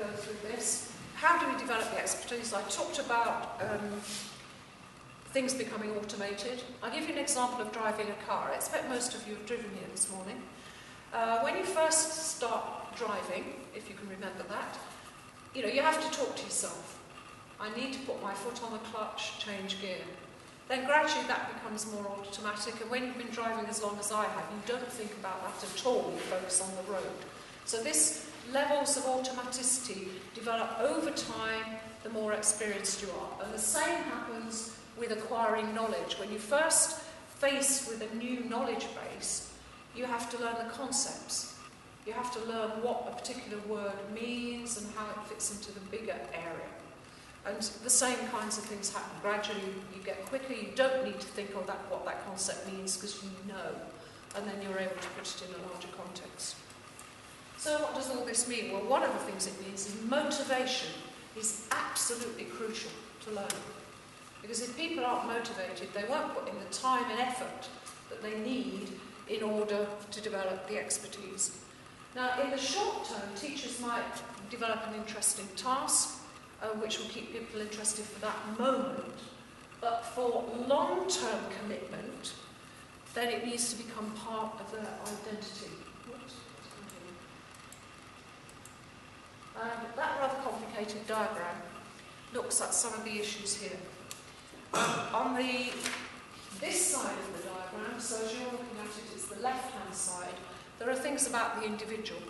go through this. How do we develop the expertise? I talked about things becoming automated. I'll give you an example of driving a car. I expect most of you have driven here this morning. When you first start driving, if you can remember that, you have to talk to yourself. I need to put my foot on the clutch, change gear. Then gradually that becomes more automatic, and when you've been driving as long as I have, you don't think about that at all, you focus on the road. So this levels of automaticity develop over time the more experienced you are. And the same happens with acquiring knowledge. When you first faced with a new knowledge base, you have to learn the concepts. You have to learn what a particular word means and how it fits into the bigger area. And the same kinds of things happen. Gradually you get quicker, you don't need to think of what that concept means because you know, and then you're able to put it in a larger context. So what does all this mean? Well, one of the things it means is motivation is absolutely crucial to learning. Because if people aren't motivated, they won't put in the time and effort that they need in order to develop the expertise. Now, in the short term, teachers might develop an interesting task, which will keep people interested for that moment. But for long-term commitment, then it needs to become part of their identity. That rather complicated diagram looks at some of the issues here. On this side of the diagram, so as you're looking at it, it's the left-hand side, there are things about the individual.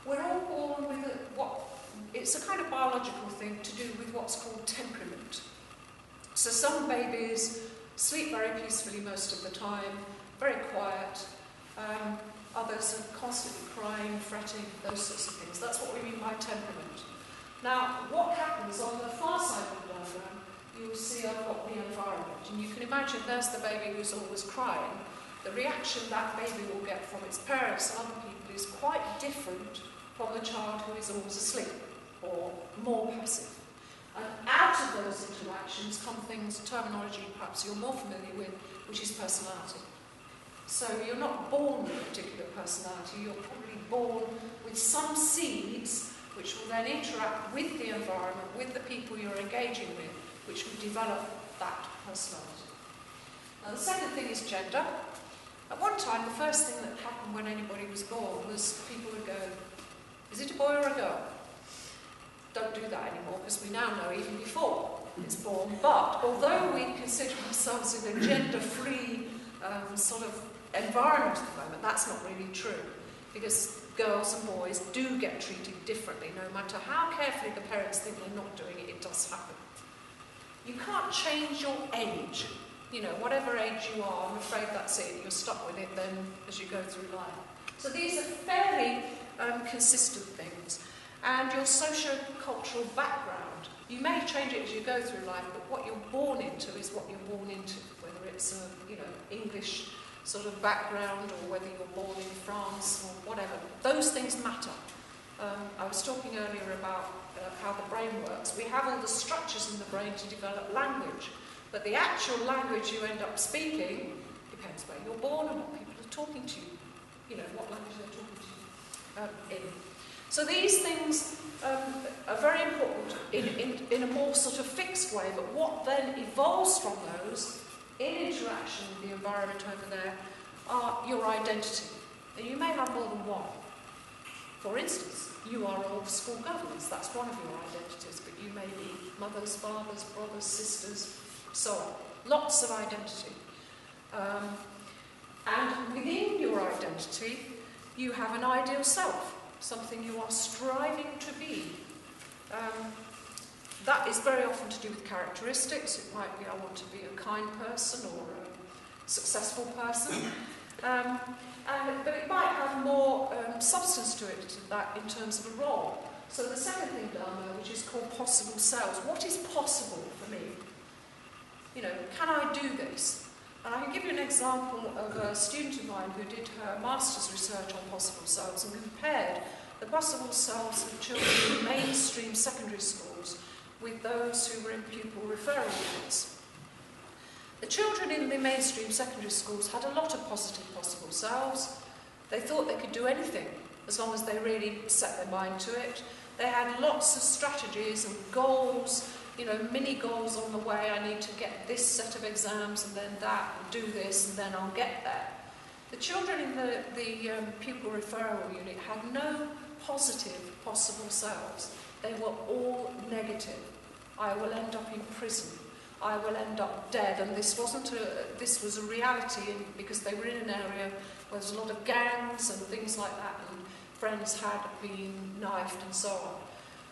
We're all born with it's a kind of biological thing to do with what's called temperament. So some babies sleep very peacefully most of the time, very quiet. Others are constantly crying, fretting, those sorts of things. That's what we mean by temperament. Now, what happens on the far side of the diagram, you will see I've got the environment. And you can imagine there's the baby who's always crying. The reaction that baby will get from its parents and other people is quite different from the child who is always asleep or more passive. And out of those interactions come things, terminology perhaps you're more familiar with, which is personality. So you're not born with a particular personality, you're probably born with some seeds which will then interact with the environment, with the people you're engaging with, which will develop that personality. Now the second thing is gender. At one time, the first thing that happened when anybody was born was people would go, is it a boy or a girl? Don't do that anymore, because we now know even before it's born. But although we consider ourselves in a gender-free sort of environment at the moment, that's not really true, because girls and boys do get treated differently. No matter how carefully the parents think they're not doing it, it does happen. You can't change your age. Whatever age you are, I'm afraid that's it. You're stuck with it then as you go through life. So these are fairly consistent things. And your socio-cultural background, you may change it as you go through life, but what you're born into is what you're born into, whether it's a, English sort of background or whether you're born in France or whatever. Those things matter. I was talking earlier about how the brain works. We have all the structures in the brain to develop language, but the actual language you end up speaking depends where you're born and what people are talking to you, what language they're talking to you in. So these things are very important in a more sort of fixed way, but what then evolves from those in interaction with the environment over there are your identity. And you may have more than one. For instance, you are all school governors, that's one of your identities, but you may be mothers, fathers, brothers, sisters, so on. Lots of identity. And within your identity, you have an ideal self, something you are striving to be. That is very often to do with characteristics. It might be I want to be a kind person or a successful person. But it might have more substance to it that in terms of a role. So the second thing down there, which is called possible selves. What is possible for me? Can I do this? And I can give you an example of a student of mine who did her master's research on possible selves and compared the possible selves of children in mainstream secondary schools with those who were in pupil referral units. The children in the mainstream secondary schools had a lot of positive possible selves. They thought they could do anything. as long as they really set their mind to it. They had lots of strategies and goals, mini goals on the way. I need to get this set of exams and then that, and do this, and then I'll get there. The children in the pupil referral unit had no positive possible selves. They were all negative. I will end up in prison. I will end up dead. And this was a reality because they were in an area where there's a lot of gangs and things like that, and friends had been knifed and so on.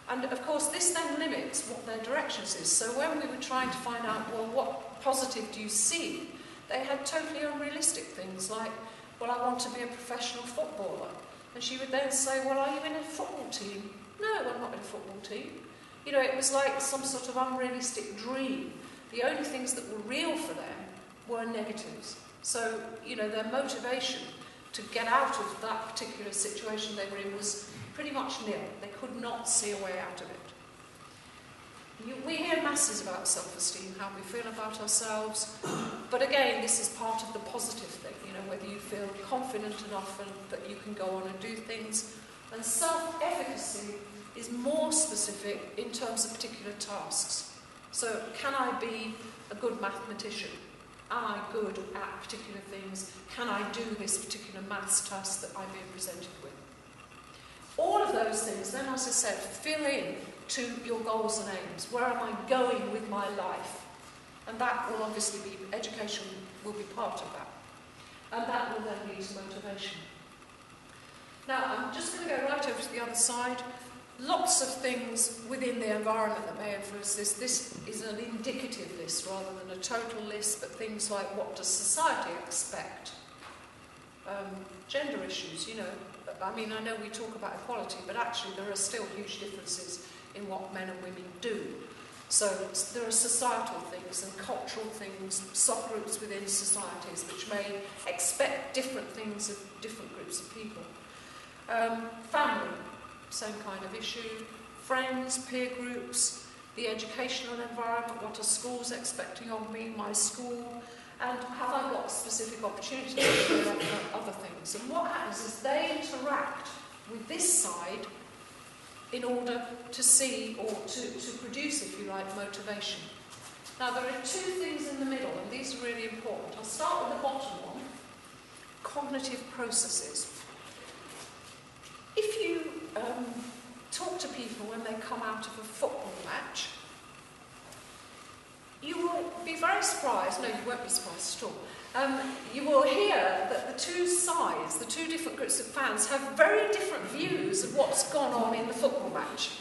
And of course this then limits what their directions is. So when we were trying to find out, well, what positive do you see? They had totally unrealistic things like, well, I want to be a professional footballer. And she would then say, well, are you in a football team? No, I'm not in a football team. It was like some sort of unrealistic dream. The only things that were real for them were negatives. So, their motivation to get out of that particular situation they were in was pretty much nil. They could not see a way out of it. We hear masses about self-esteem, how we feel about ourselves, but again, this is part of the positive thing, whether you feel confident enough and that you can go on and do things. And self-efficacy is more specific in terms of particular tasks. So, can I be a good mathematician? Am I good at particular things? Can I do this particular maths task that I'm being presented with? All of those things, then, as I said, fill in to your goals and aims. Where am I going with my life? And that will obviously be, education will be part of that. And that will then lead to motivation. Now, I'm just going to go right over to the other side. Lots of things within the environment that may influence this. This is an indicative list rather than a total list, but things like, what does society expect? Gender issues, I know we talk about equality, but actually there are still huge differences in what men and women do. So there are societal things and cultural things, subgroups within societies which may expect different things of different groups of people. Family, same kind of issue. Friends, peer groups, the educational environment, what are schools expecting of me, my school, and have I got specific opportunities for other things. And what happens is they interact with this side in order to see or to produce, if you like, motivation. Now there are two things in the middle, and these are really important. I'll start with the bottom one, cognitive processes. If you talk to people when they come out of a football match, you will be very surprised, no, you won't be surprised at all, you will hear that the two sides, the two different groups of fans, have very different views of what's gone on in the football match.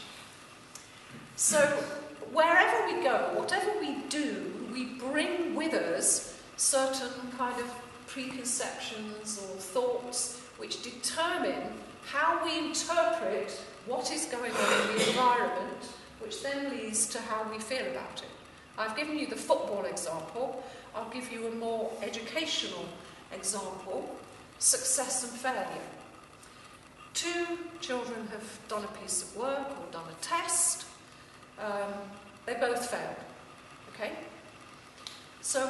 So, wherever we go, whatever we do, we bring with us certain kind of preconceptions or thoughts which determine how we interpret what is going on in the environment, which then leads to how we feel about it. I've given you the football example. I'll give you a more educational example, success and failure. Two children have done a piece of work or done a test. They both failed. Okay? So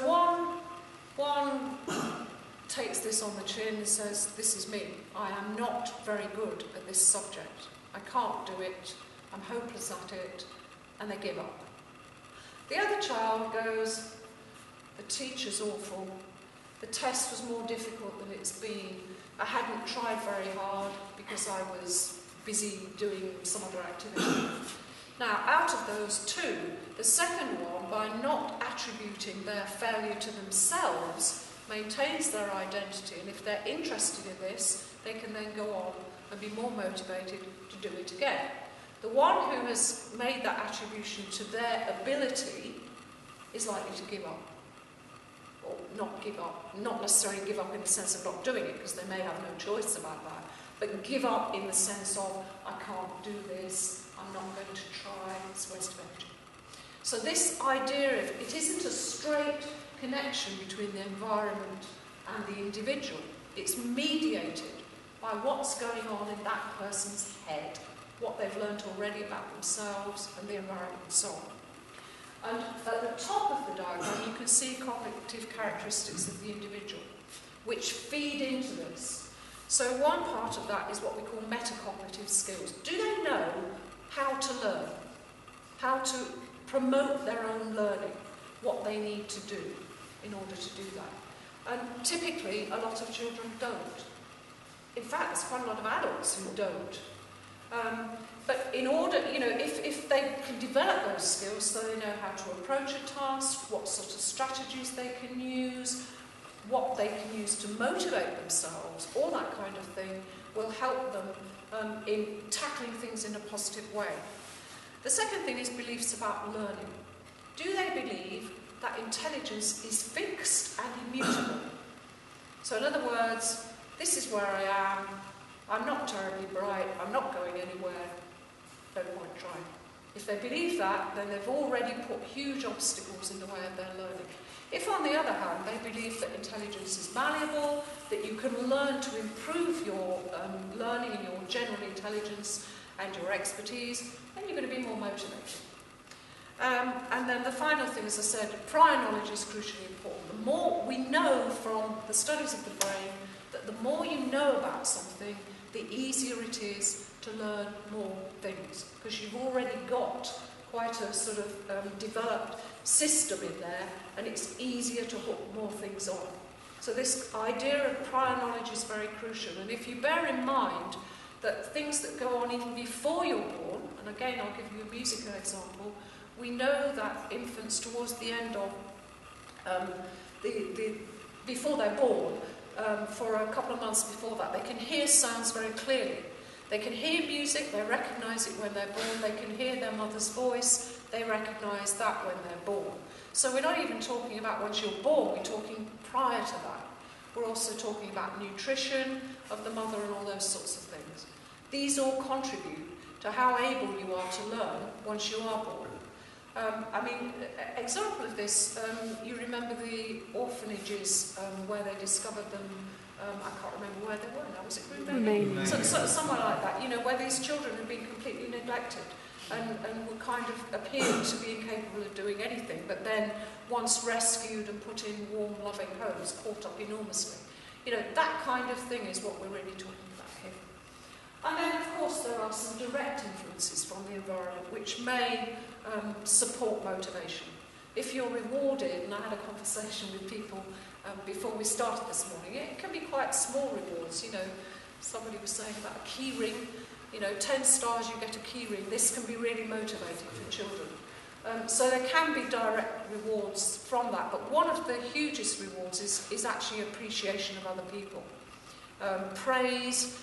one takes this on the chin and says, this is me. I am not very good at this subject. I can't do it. I'm hopeless at it. And they give up. The other child goes, the teacher's awful. The test was more difficult than it's been. I hadn't tried very hard because I was busy doing some other activity. Now, out of those two, the second one, by not attributing their failure to themselves, maintains their identity, and if they're interested in this, they can then go on and be more motivated to do it again. The one who has made that attribution to their ability is likely to give up. Or not give up, not necessarily give up in the sense of not doing it, because they may have no choice about that, but give up in the sense of, I can't do this, I'm not going to try, it's a waste of energy. So this idea of, it isn't a straight connection between the environment and the individual, it's mediated by what's going on in that person's head, what they've learnt already about themselves and the environment and so on. And at the top of the diagram, you can see cognitive characteristics of the individual, which feed into this. So one part of that is what we call metacognitive skills. Do they know how to learn? How to promote their own learning? What they need to do in order to do that? And typically, a lot of children don't. In fact, there's quite a lot of adults who don't. But in order, if they can develop those skills, so they know how to approach a task, what sort of strategies they can use, what they can use to motivate themselves, all that kind of thing will help them in tackling things in a positive way. The second thing is beliefs about learning. Do they believe that intelligence is fixed and immutable? So in other words, this is where I am, I'm not terribly bright, I'm not going anywhere, no point trying. If they believe that, then they've already put huge obstacles in the way of their learning. If, on the other hand, they believe that intelligence is malleable, that you can learn to improve your learning and your general intelligence and your expertise, then you're going to be more motivated. And then the final thing, as I said, prior knowledge is crucially important. The more we know from the studies of the brain, that the more you know about something, the easier it is to learn more things, because you've already got quite a sort of developed system in there, and it's easier to hook more things on. So this idea of prior knowledge is very crucial, and if you bear in mind that things that go on even before you're born, and again I'll give you a musical example, we know that infants towards the end of before they're born, for a couple of months before that, they can hear sounds very clearly. They can hear music, they recognise it when they're born, they can hear their mother's voice, they recognise that when they're born. So we're not even talking about once you're born, we're talking prior to that. We're also talking about nutrition of the mother and all those sorts of things. These all contribute to how able you are to learn once you are born. Example of this, you remember the orphanages where they discovered them, I can't remember where they were now, was it Romania? So somewhere like that, where these children had been completely neglected and were kind of appeared to be incapable of doing anything, but then once rescued and put in warm, loving homes, caught up enormously. That kind of thing is what we're really talking about here. And then, of course, there are some direct influences from the environment which may support motivation. If you're rewarded, and I had a conversation with people before we started this morning, it can be quite small rewards. Somebody was saying about a key ring, 10 stars you get a key ring. This can be really motivating for children. So there can be direct rewards from that, but one of the hugest rewards is actually appreciation of other people. Praise.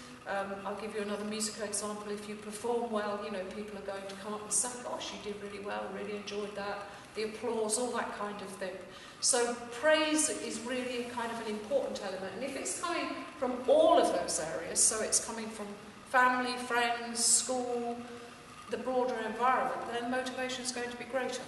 I'll give you another musical example. If you perform well, people are going to come up and say, gosh, you did really well, really enjoyed that. The applause, all that kind of thing. So praise is really kind of an important element. And if it's coming from all of those areas, so it's coming from family, friends, school, the broader environment, then motivation is going to be greater.